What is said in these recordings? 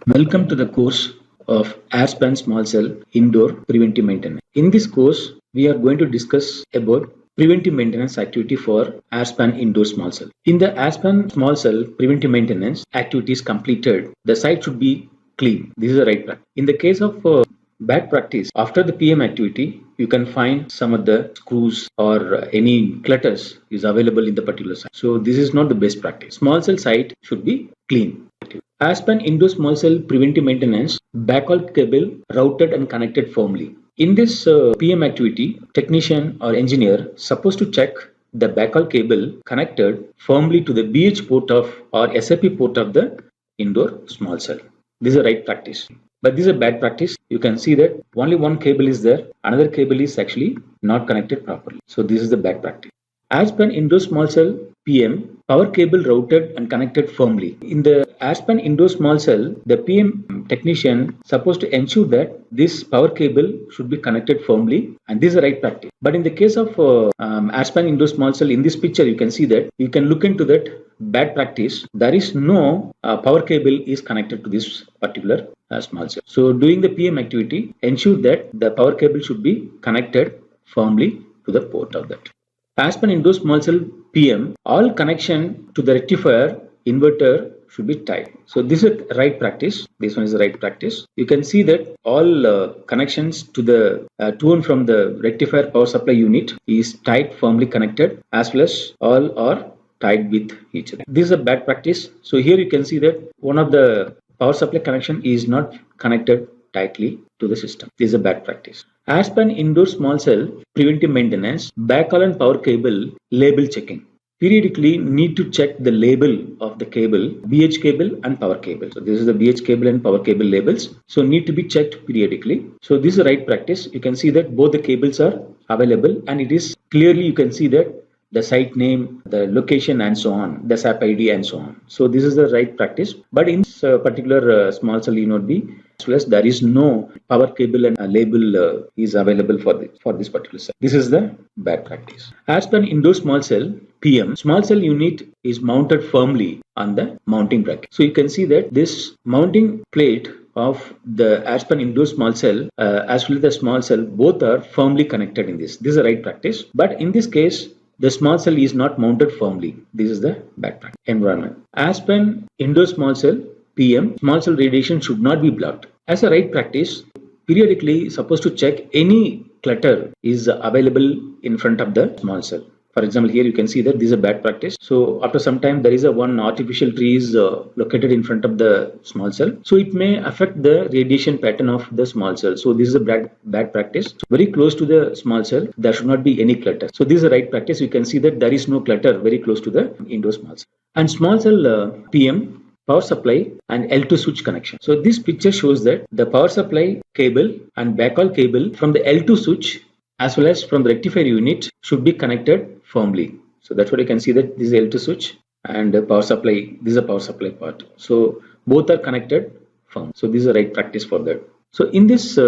Welcome to the course of Airspan Small Cell Indoor Preventive Maintenance. In this course, we are going to discuss about preventive maintenance activity for Airspan Indoor Small Cell. In the Airspan Small Cell preventive maintenance activities completed, the site should be clean. This is the right practice. In the case of bad practice, after the PM activity, you can find some of the screws or any clutters is available in the particular site. So this is not the best practice. Small cell site should be clean. Aspen Indoor Small Cell Preventive Maintenance, backhaul cable routed and connected firmly. In this PM activity, technician or engineer supposed to check the backhaul cable connected firmly to the BH port of or SAP port of the indoor small cell. This is a right practice. But this is a bad practice. You can see that only one cable is there, another cable is actually not connected properly. So this is the bad practice. Aspen Indoor Small Cell PM, power cable routed and connected firmly. In the Aspen Indoor Small Cell, the PM technician supposed to ensure that this power cable should be connected firmly, and this is the right practice. But in the case of Aspen Indoor Small Cell, in this picture you can see that you can look into that bad practice. There is no power cable is connected to this particular small cell. So during the PM activity, ensure that the power cable should be connected firmly to the port of that. Aspen Indoor Small Cell PM, all connection to the rectifier inverter should be tied. So this is a right practice. This one is the right practice. You can see that all connections to the to and from the rectifier power supply unit is tied firmly connected, as well as all are tied with each other. This is a bad practice. So here you can see that one of the power supply connection is not connected tightly to the system. This is a bad practice. Aspen Indoor Small Cell Preventive Maintenance, backhaul and power cable label checking. Periodically need to check the label of the cable, BH cable and power cable. So this is the BH cable and power cable labels. So need to be checked periodically. So this is the right practice. You can see that both the cables are available, and it is clearly you can see that the site name, the location and so on, the SAP ID and so on. So this is the right practice. But in this particular small cell need be, as well as there is no power cable and label is available for this particular cell. This is the bad practice. As per indoor small cell PM, small cell unit is mounted firmly on the mounting bracket. So you can see that this mounting plate of the Aspen Indoor Small Cell as well as the small cell, both are firmly connected in this. This is the right practice. But in this case, the small cell is not mounted firmly. This is the bad practice. Environment. Aspen Indoor Small Cell PM, small cell radiation should not be blocked. As a right practice, periodically supposed to check any clutter is available in front of the small cell. For example, here you can see that this is a bad practice. So after some time, there is a one artificial tree is located in front of the small cell. So it may affect the radiation pattern of the small cell. So this is a bad practice. Very close to the small cell, there should not be any clutter. So this is a right practice. You can see that there is no clutter very close to the indoor small cell. And small cell PM, power supply and L2 switch connection. So this picture shows that the power supply cable and backhaul cable from the L2 switch as well as from the rectifier unit should be connected firmly. So that's what you can see that this is L2 switch and the power supply, this is a power supply part. So both are connected firm. So this is a right practice for that. So in this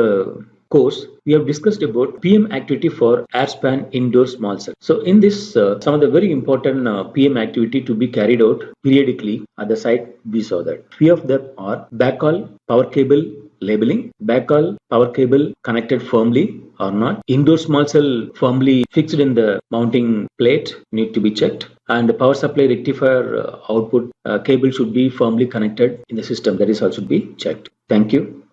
course, we have discussed about PM activity for Airspan Indoor Small Cell. So in this, some of the very important PM activity to be carried out periodically at the site, we saw that. Three of them are backhaul, power cable labeling, backhaul, power cable connected firmly or not, indoor small cell firmly fixed in the mounting plate need to be checked, and the power supply rectifier output cable should be firmly connected in the system, that is also be checked. Thank you.